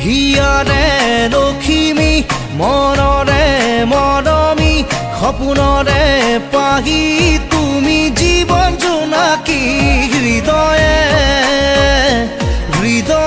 হিয়াৰে লখিমী মনৰে মৰমী সপোনৰে পাহি তুমি জীৱন জোনাকী হৃদয়ে